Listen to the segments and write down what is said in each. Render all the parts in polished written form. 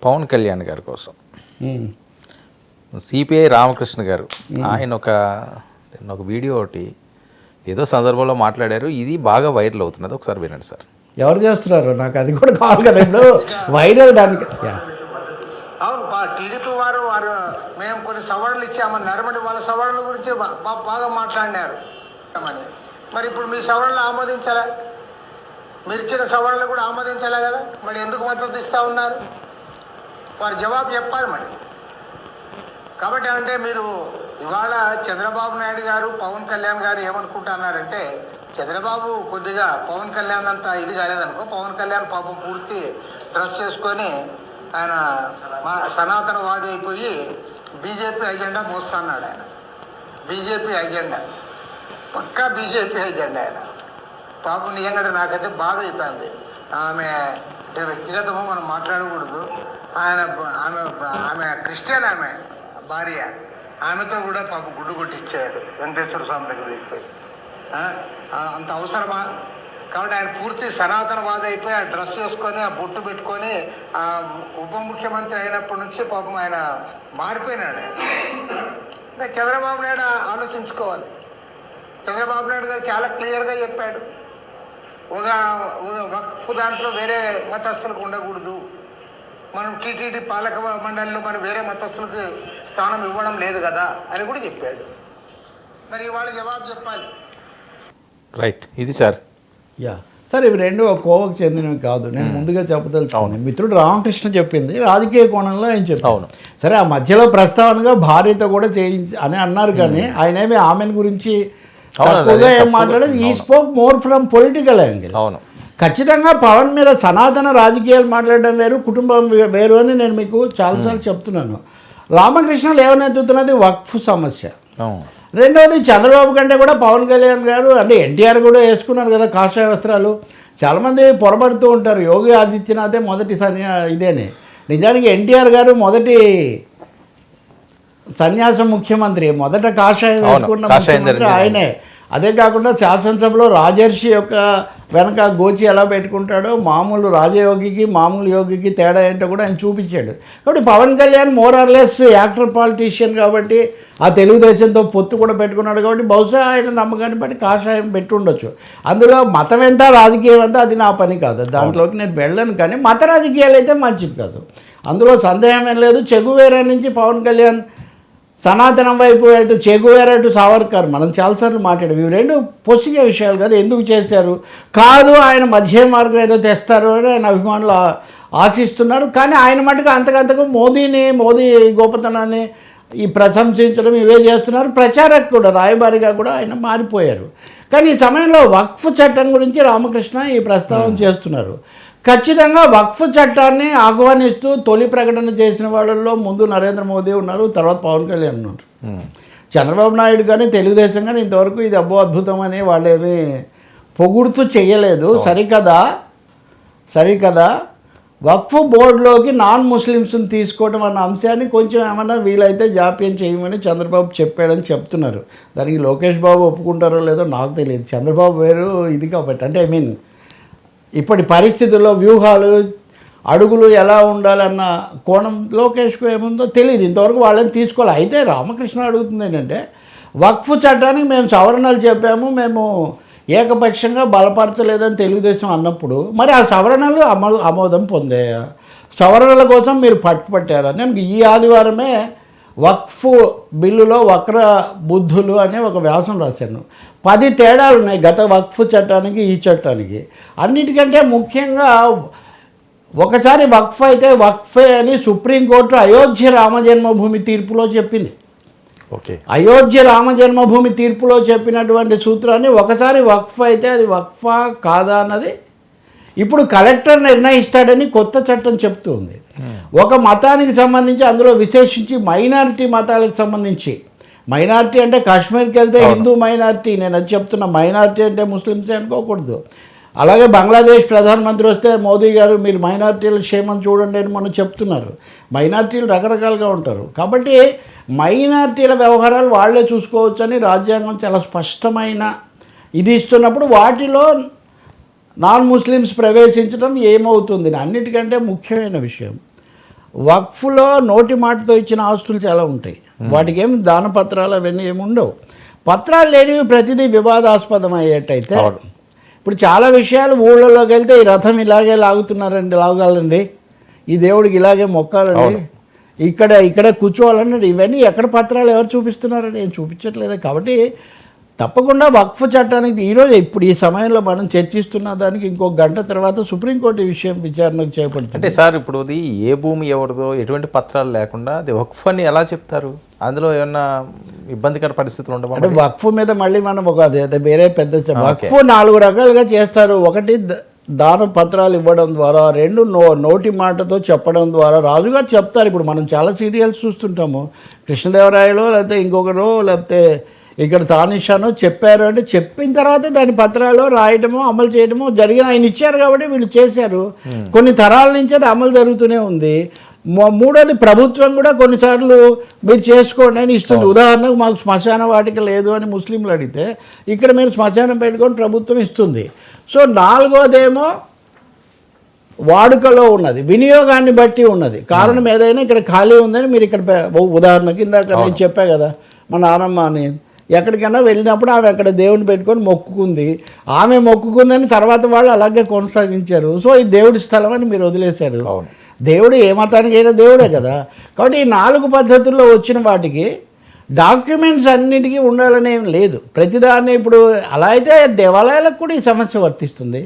పవన్ కళ్యాణ్ గారి కోసం సిపిఐ రామకృష్ణ గారు ఆయన ఒక వీడియో ఒకటి ఏదో సందర్భంలో మాట్లాడారు. ఇది బాగా వైరల్ అవుతున్నది. ఒకసారి వినండి సార్. ఎవరు చేస్తున్నారు? నాకు అది కూడా కావాలి కదా ఇప్పుడు వైరల్ దానికి. అవును, టీడీపీ వారు మేము కొన్ని సవరణలు ఇచ్చామని నరమడి వాళ్ళ సవరణల గురించి బాగా మాట్లాడినారు. మరి ఇప్పుడు మీ సవరణలు ఆమోదించాలా? మీరు ఇచ్చిన సవరణలు కూడా ఆమోదించాలా కదా? మరి ఎందుకు మద్దతు ఇస్తూ ఉన్నారు? వారు జవాబు చెప్పాలి మరి. కాబట్టి అంటే మీరు ఇవాళ చంద్రబాబు నాయుడు గారు పవన్ కళ్యాణ్ గారు ఏమనుకుంటున్నారంటే, చంద్రబాబు కొద్దిగా పవన్ కళ్యాణ్ అంతా ఇది కాలేదనుకో, పవన్ కళ్యాణ్ పాపం పూర్తి డ్రెస్ చేసుకొని ఆయన సనాతనవాది అయిపోయి బీజేపీ ఎజెండా మోస్తున్నాడు. ఆయన బీజేపీ ఎజెండా, పక్కా బీజేపీ ఎజెండా ఆయన. పాపం నిజంగా నాకైతే బాధ అవుతుంది. ఆమె వ్యక్తిగతము మనం మాట్లాడకూడదు. ఆమె క్రిస్టియన్, ఆమె భార్య, ఆమెతో కూడా పాప గుడ్డు కొట్టించాడు వెంకటేశ్వర స్వామి దగ్గర తీసుకుపోయి. అంత అవసరమా? కాబట్టి ఆయన పూర్తి సనాతనవాది అయిపోయి ఆ డ్రెస్ వేసుకొని ఆ బొట్టు పెట్టుకొని ఆ ఉప ముఖ్యమంత్రి అయినప్పటి నుంచి పాపం ఆయన మారిపోయినాడు. ఇంకా చంద్రబాబు నాయుడు ఆలోచించుకోవాలి. చంద్రబాబు నాయుడు గారు చాలా క్లియర్గా చెప్పాడు, ఒక వక్ఫ్ దాంట్లో వేరే మతస్థులకు ఉండకూడదు, మనం టీటీడీ పాలక మండలిలో మనం వేరే మతస్థులకు స్థానం ఇవ్వడం లేదు కదా అని కూడా చెప్పాడు. మరి వాళ్ళ జవాబు చెప్పాలి. రైట్, ఇది సార్. సార్ ఇవి రెండు ఒక కోవకు చెందినవి కాదు. నేను ముందుగా చెప్పదలుచుకోండి, మిత్రుడు రామకృష్ణ చెప్పింది రాజకీయ కోణంలో ఆయన చెప్పాను. సరే, ఆ మధ్యలో ప్రస్తావనగా భార్యతో కూడా చేయించి అని అన్నారు, కానీ ఆయన ఏమి ఆమెను గురించి తక్కువగా ఏం మాట్లాడేది. ఈ spoke more from political angle. అవును, ఖచ్చితంగా పవన్ మీద సనాతన రాజకీయాలు మాట్లాడడం వేరు, కుటుంబం వేరు అని నేను మీకు చాలాసార్లు చెప్తున్నాను. రామకృష్ణ లేవనెత్తుతున్నది వక్ఫ్ సమస్య. రెండవది, చంద్రబాబు కంటే కూడా పవన్ కళ్యాణ్ గారు అంటే ఎన్టీఆర్ కూడా వేసుకున్నారు కదా కాషాయ వస్త్రాలు. చాలామంది పొరపడుతూ ఉంటారు, యోగి ఆదిత్యనాథే మొదటి ఇదేనే. నిజానికి ఎన్టీఆర్ గారు మొదటి సన్యాస ముఖ్యమంత్రి, మొదట కాషాయం వేసుకున్న ముఖ్యమంత్రి ఆయనే. అదే కాకుండా శాసనసభలో రాజర్షి యొక్క వెనక గోచి ఎలా పెట్టుకుంటాడో మామూలు రాజయోగికి మామూలు యోగికి తేడా ఏంటో కూడా ఆయన చూపించాడు. కాబట్టి Pavan Kalyan more or less actor politician కాబట్టి ఆ తెలుగుదేశంతో పొత్తు కూడా పెట్టుకున్నాడు. కాబట్టి బహుశా ఆయన నమ్మకాన్ని బట్టి కాషాయం పెట్టుండొచ్చు. అందులో మతం ఎంత రాజకీయం ఎంత అది నా పని కాదు, దాంట్లోకి నేను వెళ్ళను. కానీ మత రాజకీయాలు అయితే మంచిది కాదు, అందులో సందేహం ఏం లేదు. చెగువేరా నుంచి పవన్ కళ్యాణ్ సనాతనం వైపు వెళ్తే చెగువేరా టు సావర్కర్ మనం చాలాసార్లు మాట్లాడాం. ఇవి రెండు పొసిగే విషయాలు కదా. ఎందుకు చేశారు కాదు, ఆయన మధ్య మార్గం ఏదో తెస్తారు అని ఆయన అభిమానులు ఆశిస్తున్నారు. కానీ ఆయన మటుకు అంతకంతకు మోదీ గొప్పతనాన్ని ఈ ప్రశంసించడం ఇవే చేస్తున్నారు. ప్రచారకు కూడా రాయబారిగా కూడా ఆయన మారిపోయారు. కానీ ఈ సమయంలో వక్ఫ్ చట్టం గురించి రామకృష్ణ ఈ ప్రస్తావన చేస్తున్నారు. ఖచ్చితంగా వక్ఫ్ చట్టాన్ని ఆహ్వానిస్తూ తొలి ప్రకటన చేసిన వాళ్ళల్లో ముందు నరేంద్ర మోదీ ఉన్నారు, తర్వాత పవన్ కళ్యాణ్ ఉన్నారు. చంద్రబాబు నాయుడు కానీ తెలుగుదేశం కానీ ఇంతవరకు ఇది అద్భుతం అని వాళ్ళేమీ పొగుడుతూ చేయలేదు. సరికదా వక్ఫ్ బోర్డులోకి నాన్ ముస్లిమ్స్ని తీసుకోవడం అన్న అంశాన్ని కొంచెం ఏమన్నా వీలైతే జాప్యం చేయమని చంద్రబాబు చెప్పాడని చెప్తున్నారు. దానికి లోకేష్ బాబు ఒప్పుకుంటారో లేదో నాకు తెలియదు. చంద్రబాబు వేరు ఇది కాబట్టి, అంటే ఇప్పటి పరిస్థితుల్లో వ్యూహాలు అడుగులు ఎలా ఉండాలన్న కోణం లోకేష్కు ఏముందో తెలియదు. ఇంతవరకు వాళ్ళని తీసుకోవాలి. అయితే రామకృష్ణ అడుగుతుంది ఏంటంటే, వక్ఫ్ చట్టానికి మేము సవరణలు చెప్పాము, మేము ఏకపక్షంగా బలపరచలేదని తెలుగుదేశం అన్నప్పుడు మరి ఆ సవరణలు ఆమోదం పొందాయా? సవరణల కోసం మీరు పట్టుపట్టారా? నేను ఈ ఆదివారమే వక్ఫ్ బిల్లులో వక్ర బుద్ధులు అనే ఒక వ్యాసం రాశాను. 10 తేడాలు ఉన్నాయి గత వక్ఫ్ చట్టానికి ఈ చట్టానికి. అన్నిటికంటే ముఖ్యంగా ఒకసారి వక్ఫ్ అయితే వక్ఫే అని సుప్రీంకోర్టు అయోధ్య రామజన్మభూమి తీర్పులో చెప్పింది. అయోధ్య రామజన్మభూమి తీర్పులో చెప్పినటువంటి సూత్రాన్ని ఒకసారి వక్ఫ్ అయితే అది వక్ఫా కాదా అన్నది ఇప్పుడు కలెక్టర్ నిర్ణయిస్తాడని కొత్త చట్టం చెప్తూ ఉంది. ఒక మతానికి సంబంధించి, అందులో విశేషించి మైనారిటీ మతాలకు సంబంధించి, మైనారిటీ అంటే కాశ్మీర్కి వెళ్తే హిందూ మైనారిటీ, నేను అది చెప్తున్నా, మైనారిటీ అంటే ముస్లిమ్సే అనుకోకూడదు. అలాగే బంగ్లాదేశ్ ప్రధానమంత్రి వస్తే మోదీ గారు మీరు మైనారిటీల క్షేమం చూడండి అని మనం చెప్తున్నారు. మైనారిటీలు రకరకాలుగా ఉంటారు. కాబట్టి మైనారిటీల వ్యవహారాలు వాళ్లే చూసుకోవచ్చని రాజ్యాంగం చాలా స్పష్టమైన ఇది ఇస్తున్నప్పుడు వాటిలో నాన్ ముస్లిమ్స్ ప్రవేశించడం ఏమవుతుంది? అన్నిటికంటే ముఖ్యమైన విషయం, వక్ఫ్లో నోటి మాటతో ఇచ్చిన ఆస్తులు చాలా ఉంటాయి. వాటికి ఏమి దాన పత్రాలు అవన్నీ ఏమి ఉండవు. పత్రాలు లేనివి ప్రతిదీ వివాదాస్పదం అయ్యేటైతే ఇప్పుడు చాలా విషయాలు ఊళ్ళలోకి వెళ్తే ఈ రథం ఇలాగే లాగుతున్నారండి, లాగాలండి, ఈ దేవుడికి ఇలాగే మొక్కాలండి, ఇక్కడ కూర్చోవాలన్నాడు. ఇవన్నీ ఎక్కడ పత్రాలు ఎవరు చూపిస్తున్నారని ఏం చూపించట్లేదు. కాబట్టి తప్పకుండా వక్ఫ్ చట్టానికి ఈరోజు ఇప్పుడు ఈ సమయంలో మనం చర్చిస్తున్న దానికి ఇంకొక గంట తర్వాత సుప్రీంకోర్టు ఈ విషయం విచారణకు చేపడుతుంది. అంటే సార్ ఇప్పుడు అది ఏ భూమి ఎవరిదో ఎటువంటి పత్రాలు లేకుండా అది వక్ఫ్ అని ఎలా చెప్తారు? అందులో ఏమన్నా ఇబ్బందికర పరిస్థితులు ఉండవు? అంటే వక్ఫ్ మీద మళ్ళీ మనం ఒక అదే వేరే పెద్ద వక్ఫ్ 4 రకాలుగా చేస్తారు. ఒకటి దాన పత్రాలు ఇవ్వడం ద్వారా, 2 నోటి మాటతో చెప్పడం ద్వారా. రాజుగారు చెప్తారు. ఇప్పుడు మనం చాలా సీరియల్స్ చూస్తుంటాము, కృష్ణదేవరాయలో లేకపోతే ఇంకొకరో లేకపోతే ఇక్కడ తానిషానో చెప్పారు అంటే చెప్పిన తర్వాత దాని పత్రాలు రాయటమో అమలు చేయడమో జరిగింది. ఆయన ఇచ్చారు కాబట్టి వీళ్ళు చేశారు. కొన్ని తరాల నుంచి అది అమలు జరుగుతూనే ఉంది. మూడోది ప్రభుత్వం కూడా కొన్నిసార్లు మీరు చేసుకోండి అని ఇస్తుంది. ఉదాహరణకు మాకు శ్మశాన వాటిక లేదు అని ముస్లింలు అడిగితే ఇక్కడ మీరు శ్మశానం పెట్టుకొని ప్రభుత్వం ఇస్తుంది. సో 4వదేమో వాడుకలో ఉన్నది, వినియోగాన్ని బట్టి ఉన్నది. కారణం ఏదైనా ఇక్కడ ఖాళీ ఉందని మీరు ఇక్కడ ఉదాహరణకి ఇందాక నేను చెప్పా కదా, మా నాన్నమ్మ అని ఎక్కడికైనా వెళ్ళినప్పుడు ఆమె అక్కడ దేవుని పెట్టుకొని మొక్కుకుంది. ఆమె మొక్కుకుందని తర్వాత వాళ్ళు అలాగే కొనసాగించారు. సో ఈ దేవుడి స్థలం అని మీరు వదిలేశారు. దేవుడు ఏ మతానికైనా దేవుడే కదా. కాబట్టి ఈ 4 పద్ధతుల్లో వచ్చిన వాటికి డాక్యుమెంట్స్ అన్నిటికీ ఉండాలని ఏం లేదు. ప్రతిదాన్ని ఇప్పుడు అలా అయితే దేవాలయాలకు కూడా ఈ సమస్య వర్తిస్తుంది.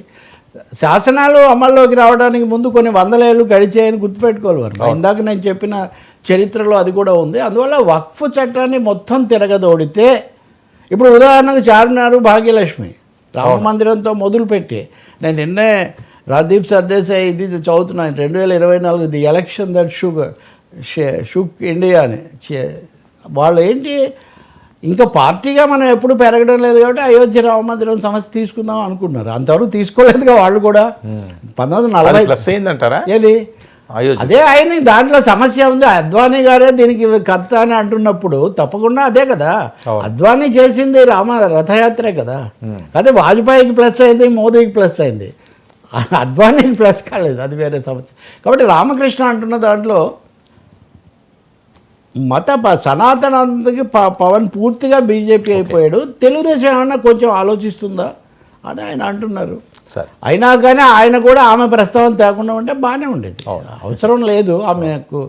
శాసనాలు అమల్లోకి రావడానికి ముందు కొన్ని 100 ఏళ్ళు గడిచాయని గుర్తుపెట్టుకోవాలి వారు. ఇందాక నేను చెప్పిన చరిత్రలో అది కూడా ఉంది. అందువల్ల వక్ఫ్ చట్టాన్ని మొత్తం తిరగదోడితే ఇప్పుడు ఉదాహరణకు చార్మినార్, భాగ్యలక్ష్మి, రామ మందిరంతో మొదలుపెట్టి నేను నిన్నే రాజదీప్ సర్దేశాయ్ ఇది చదువుతున్నాను 2024 the election that shook India అని. వాళ్ళు ఏంటి ఇంకా పార్టీగా మనం ఎప్పుడు పెరగడం లేదు కాబట్టి అయోధ్య రామ మందిరం సమస్య తీసుకుందాం అనుకున్నారు. అంతవరకు తీసుకోలేదుగా వాళ్ళు కూడా. 1940 అయిందంటారా ఏది అదే అయింది. దాంట్లో సమస్య ఉంది. అద్వానీ గారే దీనికి కర్త అని అంటున్నప్పుడు తప్పకుండా అదే కదా. అద్వానీ చేసింది రథయాత్రే కదా. అదే వాజ్పేయికి ప్లస్ అయింది, మోదీకి ప్లస్ అయింది, అద్వానీకి ప్లస్ కాలేదు, అది వేరే సమస్య. కాబట్టి రామకృష్ణ అంటున్న దాంట్లో సనాతనానికి పవన్ పూర్తిగా బీజేపీ అయిపోయాడు. తెలుగుదేశం ఏమన్నా కొంచెం ఆలోచిస్తుందా అని ఆయన అంటున్నారు. అయినా కానీ ఆయన కూడా ఆమె ప్రస్తావన తేకుండా ఉంటే బాగానే ఉండేది. అవసరం లేదు ఆమెకు.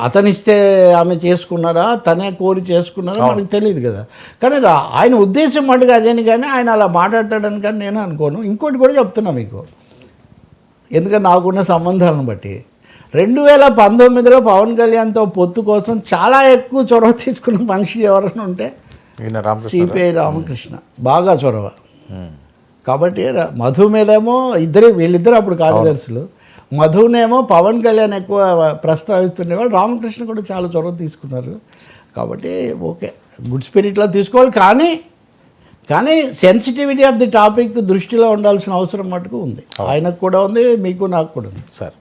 అతనిస్తే ఆమె చేసుకున్నారా, తనే కోరి చేసుకున్నారా మనకు తెలియదు కదా. కానీ ఆయన ఉద్దేశం మటుకు అదేని, కానీ ఆయన అలా మాట్లాడతాడని కానీ నేను అనుకోను. ఇంకోటి కూడా చెప్తున్నా మీకు, ఎందుకంటే నాకున్న సంబంధాలను బట్టి 2019లో పవన్ కళ్యాణ్తో పొత్తు కోసం చాలా ఎక్కువ చొరవ తీసుకున్న మనిషి ఎవరైనా ఉంటే సిపిఐ రామకృష్ణ. బాగా చొరవ. కాబట్టి మధు మీదేమో వీళ్ళిద్దరు అప్పుడు కార్యదర్శులు. మధునేమో పవన్ కళ్యాణ్ ఎక్కువ ప్రస్తావిస్తుండేవాడు, రామకృష్ణ కూడా చాలా చొరవ తీసుకున్నారు. కాబట్టి ఓకే, గుడ్ స్పిరిట్లో తీసుకోవాలి. కానీ సెన్సిటివిటీ ఆఫ్ ది టాపిక్ దృష్టిలో ఉండాల్సిన అవసరం మటుకు ఉంది. ఆయనకు కూడా ఉంది, మీకు నాకు కూడా ఉంది సార్.